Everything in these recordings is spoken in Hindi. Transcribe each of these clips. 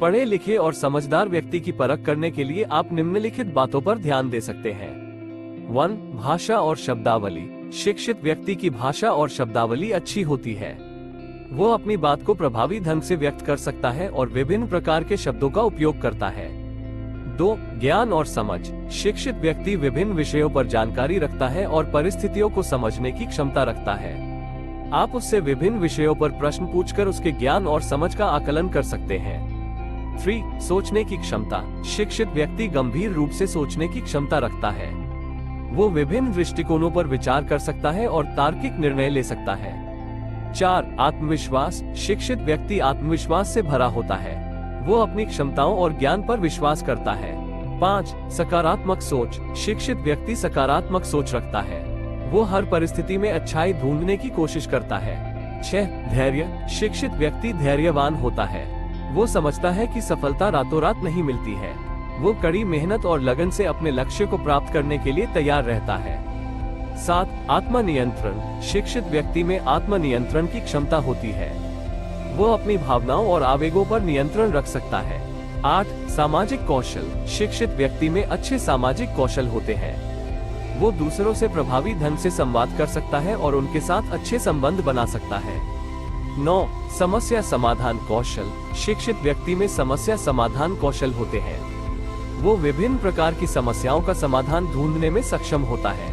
पढ़े लिखे और समझदार व्यक्ति की परख करने के लिए आप निम्नलिखित बातों पर ध्यान दे सकते हैं। 1. भाषा और शब्दावली। शिक्षित व्यक्ति की भाषा और शब्दावली अच्छी होती है। वो अपनी बात को प्रभावी ढंग से व्यक्त कर सकता है और विभिन्न प्रकार के शब्दों का उपयोग करता है। 2. ज्ञान और समझ। शिक्षित व्यक्ति विभिन्न विषयों पर जानकारी रखता है और परिस्थितियों को समझने की क्षमता रखता है। आप उससे विभिन्न विषयों पर प्रश्न पूछकर उसके ज्ञान और समझ का आकलन कर सकते हैं। 3. सोचने की क्षमता। शिक्षित व्यक्ति गंभीर रूप से सोचने की क्षमता रखता है। वो विभिन्न दृष्टिकोणों पर विचार कर सकता है और तार्किक निर्णय ले सकता है। 4. आत्मविश्वास। शिक्षित व्यक्ति आत्मविश्वास से भरा होता है। वो अपनी क्षमताओं और ज्ञान पर विश्वास करता है। 5. सकारात्मक सोच। शिक्षित व्यक्ति सकारात्मक सोच रखता है। वो हर परिस्थिति में अच्छाई ढूंढने की कोशिश करता है। 6. धैर्य। शिक्षित व्यक्ति धैर्यवान होता है। वो समझता है कि सफलता रातों रात नहीं मिलती है। वो कड़ी मेहनत और लगन से अपने लक्ष्य को प्राप्त करने के लिए तैयार रहता है। 7. आत्मनियंत्रण। शिक्षित व्यक्ति में आत्मनियंत्रण की क्षमता होती है। वो अपनी भावनाओं और आवेगों पर नियंत्रण रख सकता है। 8. सामाजिक कौशल। शिक्षित व्यक्ति में अच्छे सामाजिक कौशल होते हैं। वो दूसरों से प्रभावी ढंग से संवाद कर सकता है और उनके साथ अच्छे संबंध बना सकता है। 9. समस्या समाधान कौशल। शिक्षित व्यक्ति में समस्या समाधान कौशल होते हैं। वो विभिन्न प्रकार की समस्याओं का समाधान ढूंढने में सक्षम होता है।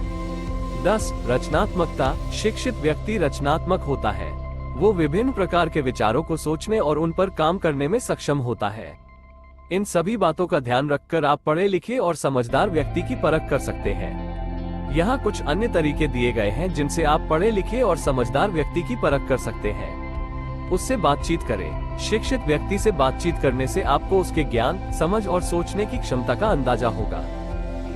10. रचनात्मकता। शिक्षित व्यक्ति रचनात्मक होता है। वो विभिन्न प्रकार के विचारों को सोचने और उन पर काम करने में सक्षम होता है। इन सभी बातों का ध्यान रखकर आप पढ़े लिखे और समझदार व्यक्ति की परख कर सकते हैं। यहाँ कुछ अन्य तरीके दिए गए हैं जिनसे आप पढ़े लिखे और समझदार व्यक्ति की परख कर सकते हैं। उससे बातचीत करें। शिक्षित व्यक्ति से बातचीत करने से आपको उसके ज्ञान, समझ और सोचने की क्षमता का अंदाजा होगा।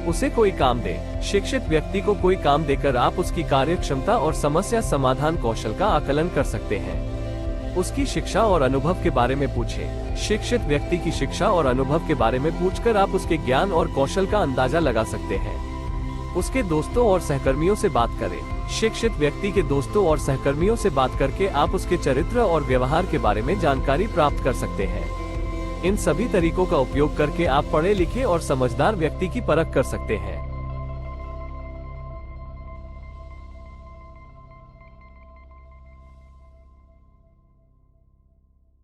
उसे कोई काम दें। शिक्षित व्यक्ति को कोई काम देकर आप उसकी कार्य क्षमता और समस्या समाधान कौशल का आकलन कर सकते हैं। उसकी शिक्षा और अनुभव के बारे में पूछें। शिक्षित व्यक्ति की शिक्षा और अनुभव के बारे में पूछकर आप उसके ज्ञान और कौशल का अंदाजा लगा सकते हैं। उसके दोस्तों और सहकर्मियों से बात करें। शिक्षित व्यक्ति के दोस्तों और सहकर्मियों से बात करके आप उसके चरित्र और व्यवहार के बारे में जानकारी प्राप्त कर सकते हैं। इन सभी तरीकों का उपयोग करके आप पढ़े लिखे और समझदार व्यक्ति की परख कर सकते हैं।